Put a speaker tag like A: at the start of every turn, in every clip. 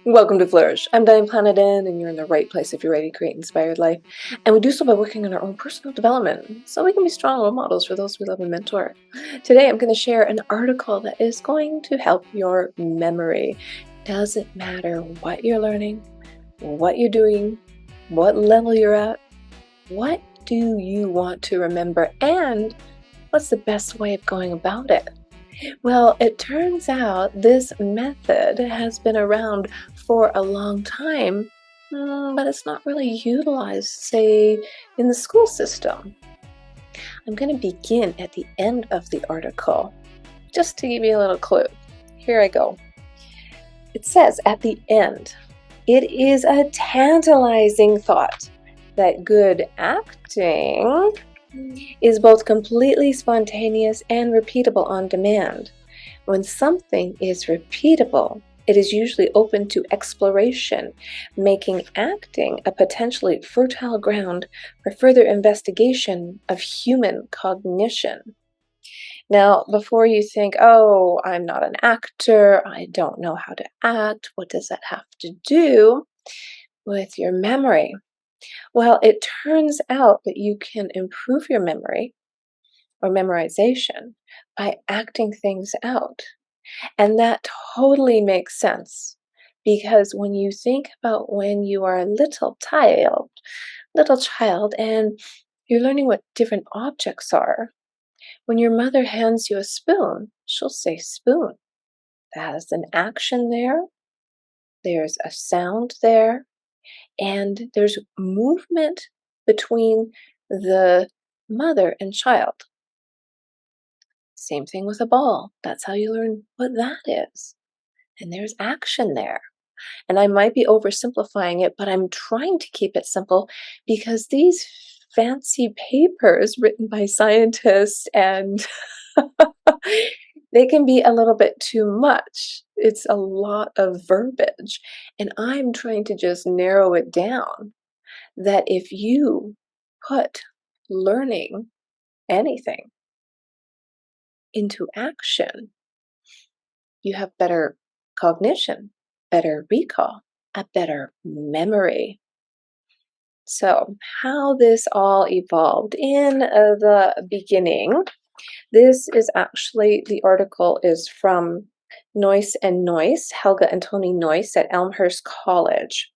A: Welcome to Flourish. I'm Diane Planidin, and you're in the right place if you're ready to create an inspired life. And we do so by working on our own personal development so we can be strong role models for those we love and mentor. Today, I'm going to share an article that is going to help your memory. Doesn't matter what you're learning, what you're doing, what level you're at, what do you want to remember, and what's the best way of going about it? Well, it turns out this method has been around for a long time, but it's not really utilized, say, in the school system. I'm going to begin at the end of the article, just to give you a little clue. Here I go. It says at the end, it is a tantalizing thought that good acting is both completely spontaneous and repeatable on demand. When something is repeatable, it is usually open to exploration, making acting a potentially fertile ground for further investigation of human cognition. Now, before you think, oh, I'm not an actor, I don't know how to act, what does that have to do with your memory? Well, it turns out that you can improve your memory or memorization by acting things out. And that totally makes sense because when you think about when you are a little child and you're learning what different objects are, when your mother hands you a spoon, she'll say spoon. That has an action there, there's a sound there, and there's movement between the mother and child. Same thing with a ball. That's how you learn what that is. And there's action there. And I might be oversimplifying it, but I'm trying to keep it simple because these fancy papers written by scientists and they can be a little bit too much. It's a lot of verbiage. And I'm trying to just narrow it down that if you put learning anything into action, you have better cognition, better recall, a better memory. So, how this all evolved in the beginning, this is actually, the article is from Noice and Noice, Helga and Tony Noice at Elmhurst College,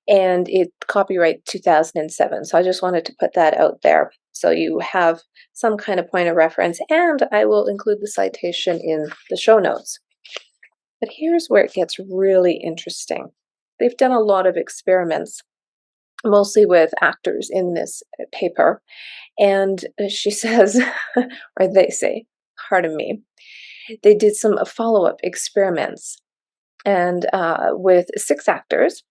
A: and it copyright 2007. So I just wanted to put that out there so you have some kind of point of reference, and I will include the citation in the show notes. But here's where it gets really interesting. They've done a lot of experiments, mostly with actors in this paper. And she says, or they say, pardon me, they did some follow-up experiments and with 6 actors.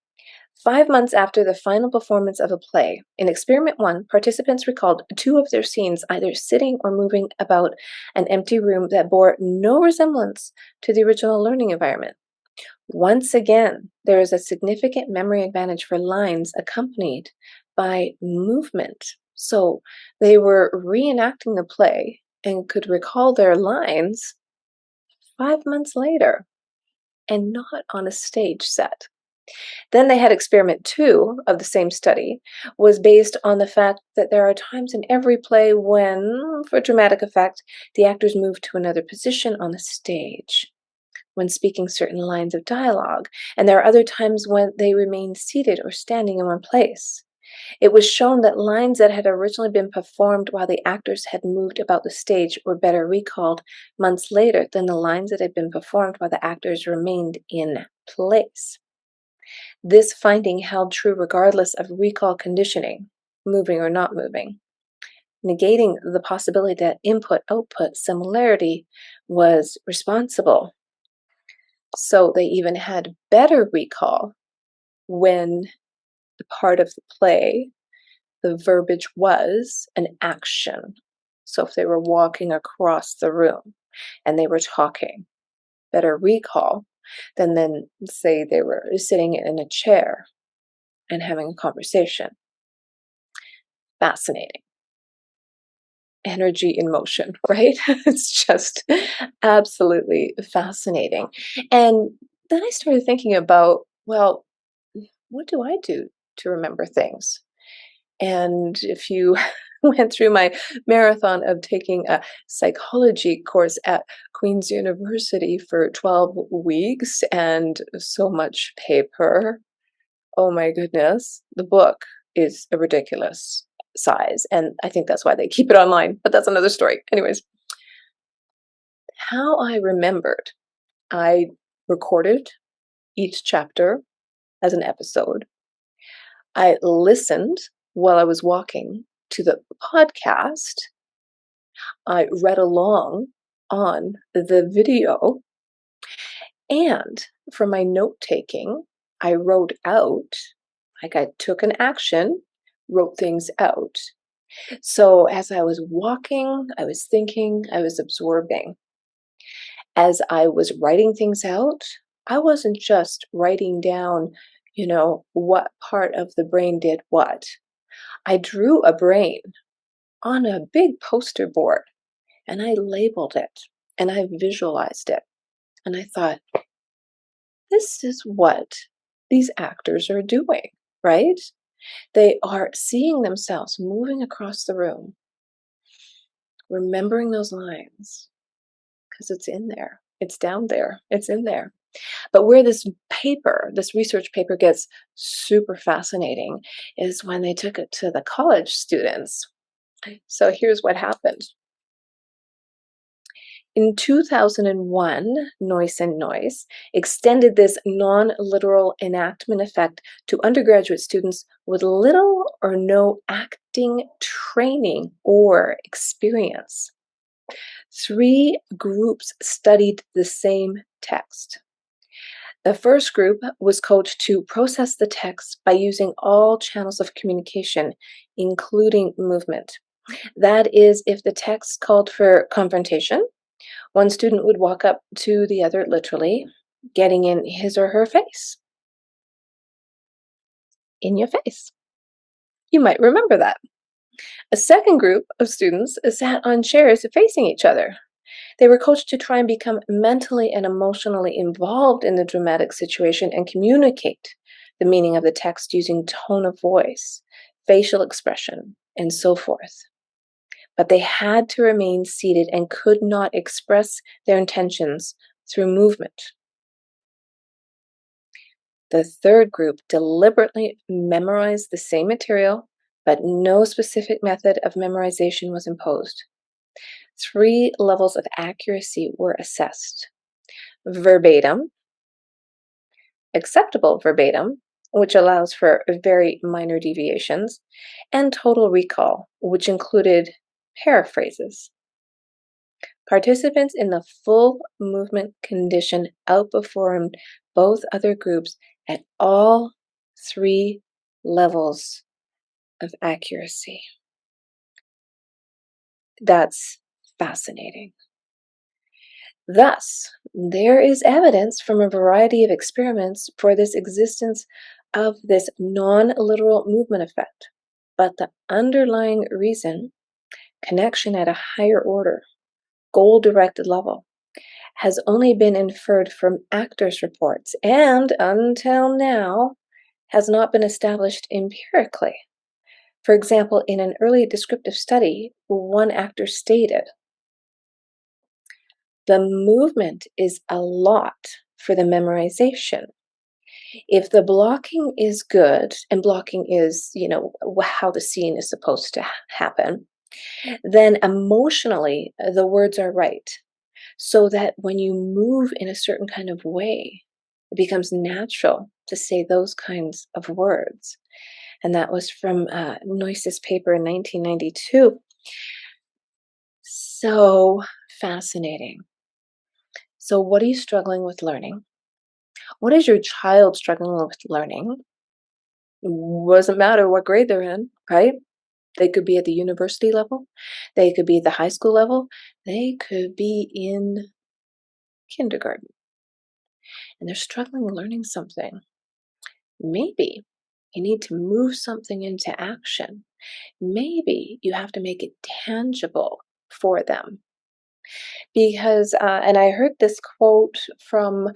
A: 5 months after the final performance of a play, in experiment 1, participants recalled 2 of their scenes either sitting or moving about an empty room that bore no resemblance to the original learning environment. Once again, there is a significant memory advantage for lines accompanied by movement. So they were reenacting the play and could recall their lines 5 months later and not on a stage set. Then they had experiment 2 of the same study was based on the fact that there are times in every play when, for dramatic effect, the actors move to another position on the stage when speaking certain lines of dialogue, and there are other times when they remain seated or standing in one place. It was shown that lines that had originally been performed while the actors had moved about the stage were better recalled months later than the lines that had been performed while the actors remained in place. This finding held true regardless of recall conditioning, moving or not moving, negating the possibility that input-output similarity was responsible. So they even had better recall when the part of the play, the verbiage was an action. So if they were walking across the room and they were talking, better recall than say they were sitting in a chair and having a conversation. Fascinating. Energy in motion, right? It's just absolutely fascinating. And then I started thinking about, well, what do I do to remember things? And if you went through my marathon of taking a psychology course at Queen's University for 12 weeks and so much paper, oh my goodness, the book is a ridiculous size. And I think that's why they keep it online, but that's another story. Anyways, how I remembered, I recorded each chapter as an episode. I listened while I was walking to the podcast. I read along on the video. And for my note taking, I wrote out, like I took an action, wrote things out. So as I was walking, I was thinking, I was absorbing. As I was writing things out, I wasn't just writing down, what part of the brain did what. I drew a brain on a big poster board and I labeled it and I visualized it. And I thought, this is what these actors are doing, right? They are seeing themselves moving across the room, remembering those lines because it's in there. It's down there. It's in there. But where this research paper gets super fascinating is when they took it to the college students. So here's what happened. In 2001, Noice Noice extended this non-literal enactment effect to undergraduate students with little or no acting training or experience. 3 groups studied the same text. The first group was coached to process the text by using all channels of communication, including movement. That is, if the text called for confrontation, one student would walk up to the other literally, getting in his or her face. In your face. You might remember that. A second group of students sat on chairs facing each other. They were coached to try and become mentally and emotionally involved in the dramatic situation and communicate the meaning of the text using tone of voice, facial expression, and so forth. But they had to remain seated and could not express their intentions through movement. The third group deliberately memorized the same material, but no specific method of memorization was imposed. 3 levels of accuracy were assessed: verbatim, acceptable verbatim, which allows for very minor deviations, and total recall, which included paraphrases. Participants in the full movement condition outperformed both other groups at all 3 levels of accuracy. That's fascinating. Thus, there is evidence from a variety of experiments for this existence of this non-literal movement effect. But the underlying reason, connection at a higher order, goal-directed level, has only been inferred from actors' reports and, until now, has not been established empirically. For example, in an early descriptive study, one actor stated, "The movement is a lot for the memorization. If the blocking is good, and blocking is, how the scene is supposed to happen, then emotionally the words are right. So that when you move in a certain kind of way, it becomes natural to say those kinds of words." And that was from Noice's paper in 1992. So fascinating. So what are you struggling with learning? What is your child struggling with learning? Doesn't matter what grade they're in, right? They could be at the university level. They could be at the high school level. They could be in kindergarten. And they're struggling learning something. Maybe you need to move something into action. Maybe you have to make it tangible for them. Because, and I heard this quote from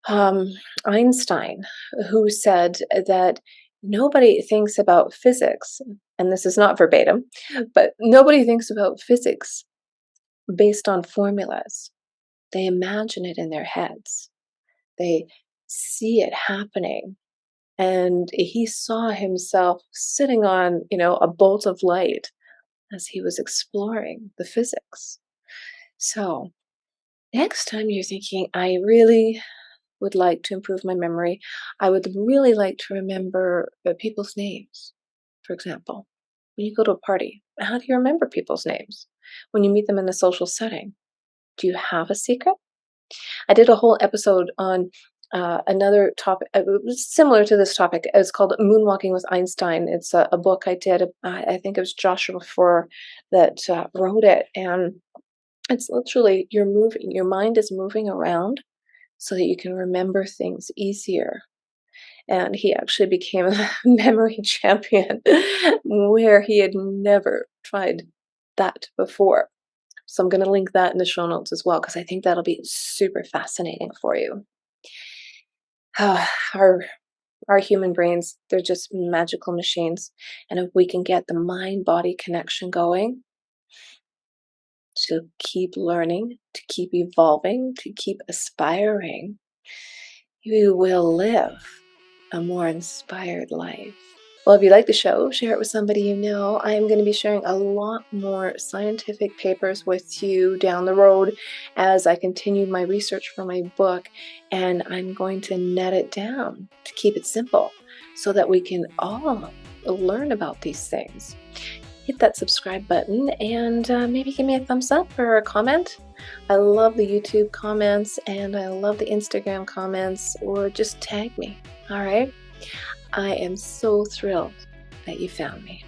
A: um, Einstein, who said that nobody thinks about physics, and this is not verbatim, but nobody thinks about physics based on formulas. They imagine it in their heads. They see it happening. And he saw himself sitting on, a bolt of light as he was exploring the physics. So, next time you're thinking, I really would like to improve my memory, I would really like to remember people's names, for example. When you go to a party, how do you remember people's names? When you meet them in a social setting, do you have a secret? I did a whole episode on another topic similar to this topic. It's called Moonwalking with Einstein. It's a book I did. I think it was Joshua Foer that wrote it. And it's literally your mind is moving around so that you can remember things easier. And he actually became a memory champion where he had never tried that before. So I'm going to link that in the show notes as well, because I think that'll be super fascinating for you. our our human brains, they're just magical machines. And if we can get the mind-body connection going, to keep learning, to keep evolving, to keep aspiring, you will live a more inspired life. Well, if you like the show, share it with somebody you know. I am going to be sharing a lot more scientific papers with you down the road as I continue my research for my book, and I'm going to net it down to keep it simple so that we can all learn about these things. Hit that subscribe button and maybe give me a thumbs up or a comment. I love the YouTube comments and I love the Instagram comments, or just tag me. All right. I am so thrilled that you found me.